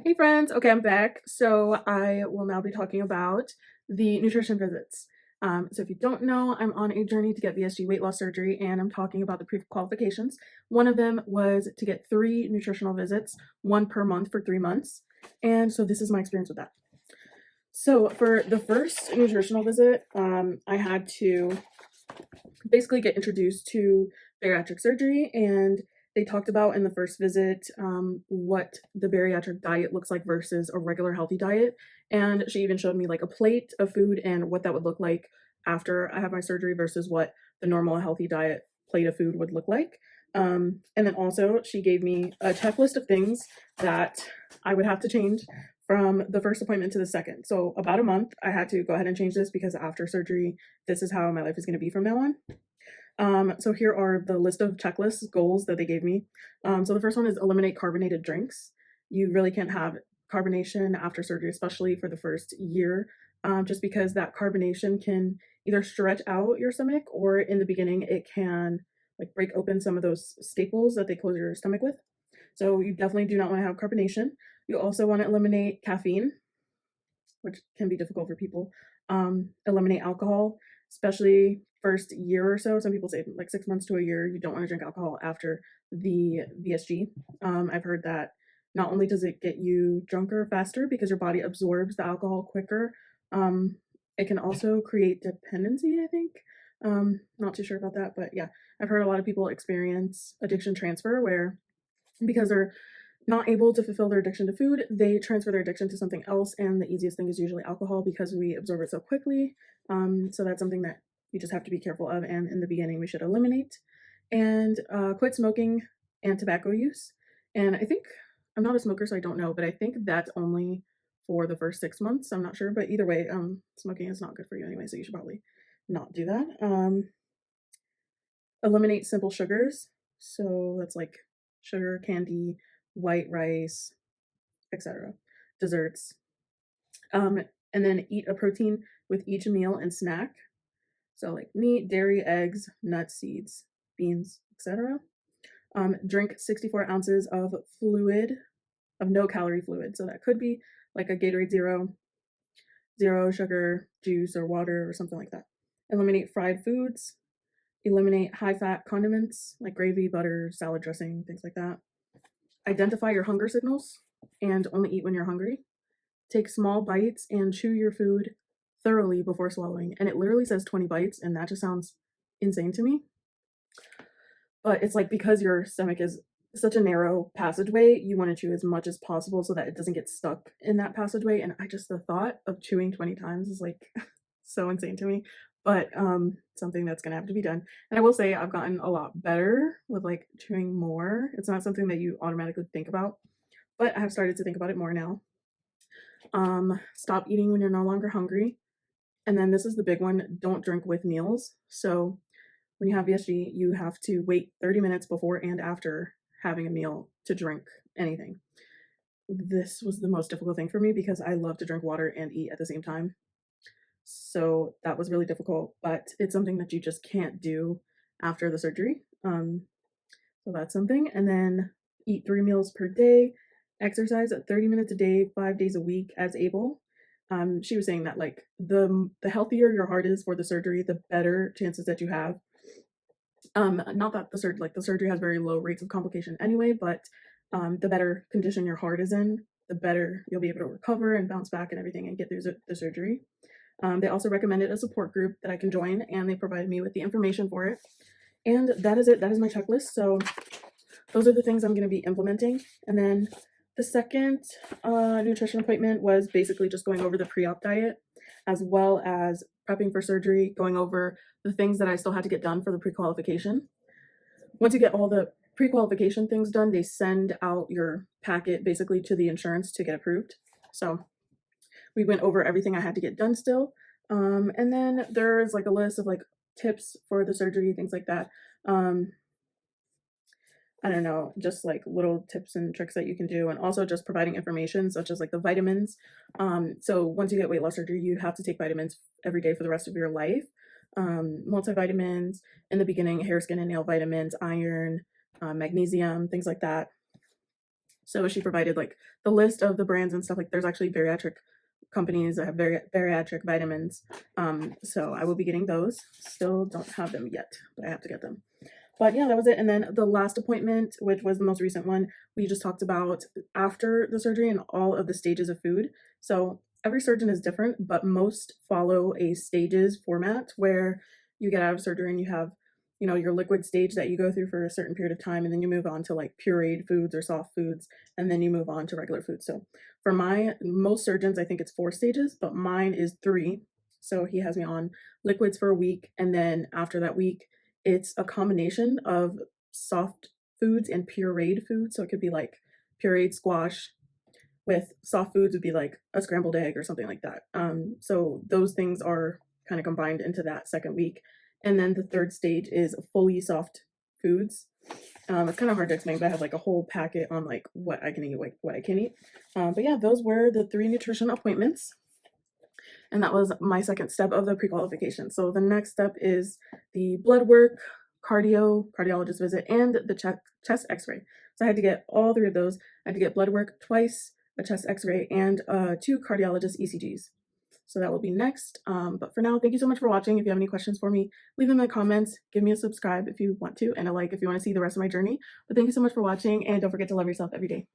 Hey friends, okay, I'm back. So I will now be talking about the nutrition visits. So if you don't know, I'm on a journey to get VSG weight loss surgery, and I'm talking about the pre-qualifications. One of them was to get 3 nutritional visits, one per month for 3 months. And so this is my experience with that. So for the first nutritional visit, I had to basically get introduced to bariatric surgery, and they talked about in the first visit what the bariatric diet looks like versus a regular healthy diet. And she even showed me like a plate of food and what that would look like after I have my surgery versus what the normal healthy diet plate of food would look like. And then also she gave me a checklist of things that I would have to change from the first appointment to the second. So about a month, I had to go ahead and change this because after surgery, this is how my life is going to be from now on. So here are the list of checklist goals that they gave me. So the first one is eliminate carbonated drinks. You really can't have carbonation after surgery, especially for the first year, just because that carbonation can either stretch out your stomach or in the beginning it can like break open some of those staples that they close your stomach with. So you definitely do not want to have carbonation. You also want to eliminate caffeine, which can be difficult for people. Eliminate alcohol, especially first year or so. Some people say like 6 months to a year, you don't want to drink alcohol after the VSG. I've heard that not only does it get you drunker faster because your body absorbs the alcohol quicker, it can also create dependency, I think. Not too sure about that, but yeah, I've heard a lot of people experience addiction transfer where because they're not able to fulfill their addiction to food, they transfer their addiction to something else. And the easiest thing is usually alcohol because we absorb it so quickly. So that's something that you just have to be careful of. And in the beginning, we should eliminate and quit smoking and tobacco use. And I think I'm not a smoker, so I don't know, but I think that's only for the first 6 months. I'm not sure, but either way, smoking is not good for you anyway, so you should probably not do that. Eliminate simple sugars. So that's like sugar, candy, white rice, etc. Desserts. And then eat a protein with each meal and snack. So like meat, dairy, eggs, nuts, seeds, beans, etc. Drink 64 ounces of fluid, of no calorie fluid. So that could be like a Gatorade Zero, zero sugar juice or water or something like that. Eliminate fried foods. Eliminate high fat condiments like gravy, butter, salad dressing, things like that. Identify your hunger signals and only eat when you're hungry. Take small bites and chew your food thoroughly before swallowing. And it literally says 20 bites, and that just sounds insane to me. But it's like because your stomach is such a narrow passageway, you want to chew as much as possible so that it doesn't get stuck in that passageway. And the thought of chewing 20 times is like so insane to me. But something that's gonna have to be done. And I will say I've gotten a lot better with like chewing more. It's not something that you automatically think about, but I have started to think about it more now. Stop eating when you're no longer hungry. And then this is the big one, don't drink with meals. So when you have VSG, you have to wait 30 minutes before and after having a meal to drink anything. This was the most difficult thing for me because I love to drink water and eat at the same time. So that was really difficult, but it's something that you just can't do after the surgery. So that's something. And then eat 3 meals per day, exercise at 30 minutes a day, 5 days a week as able. She was saying that like the healthier your heart is for the surgery, the better chances that you have. Not that the surgery has very low rates of complication anyway, but the better condition your heart is in, the better you'll be able to recover and bounce back and everything and get through the surgery. They also recommended a support group that I can join, and they provided me with the information for it. And that is it. That is my checklist. So those are the things I'm going to be implementing. And then the second nutrition appointment was basically just going over the pre-op diet, as well as prepping for surgery, going over the things that I still had to get done for the pre-qualification. Once you get all the pre-qualification things done, they send out your packet basically to the insurance to get approved. So we went over everything I had to get done still. And then there's like a list of like tips for the surgery, things like that. I don't know, just like little tips and tricks that you can do, and also just providing information such as like the vitamins. So once you get weight loss surgery, you have to take vitamins every day for the rest of your life. Multivitamins in the beginning, hair, skin, and nail vitamins, iron, magnesium, things like that. So she provided like the list of the brands and stuff. Like there's actually bariatric companies that have bariatric vitamins. So I will be getting those. Still don't have them yet, but I have to get them. But yeah, that was it. And then the last appointment, which was the most recent one, we just talked about after the surgery and all of the stages of food. So every surgeon is different, but most follow a stages format where you get out of surgery and you have, you know, your liquid stage that you go through for a certain period of time, and then you move on to like pureed foods or soft foods, and then you move on to regular foods. So for most surgeons, I think it's 4 stages, but mine is 3. So he has me on liquids for a week, and then after that week, it's a combination of soft foods and pureed foods. So it could be like pureed squash with soft foods would be like a scrambled egg or something like that. So those things are kind of combined into that second week. And then the third stage is fully soft foods. It's kind of hard to explain, but I have like a whole packet on like what I can eat, like what I can eat. But yeah, those were the 3 nutrition appointments. And that was my second step of the pre-qualification. So the next step is the blood work, cardiologist visit, and the chest x-ray. So I had to get all 3 of those. I had to get blood work twice, a chest x-ray, and 2 cardiologist ECGs. So that will be next. But for now, thank you so much for watching. If you have any questions for me, leave them in the comments. Give me a subscribe if you want to, and a like if you want to see the rest of my journey. But thank you so much for watching, and don't forget to love yourself every day.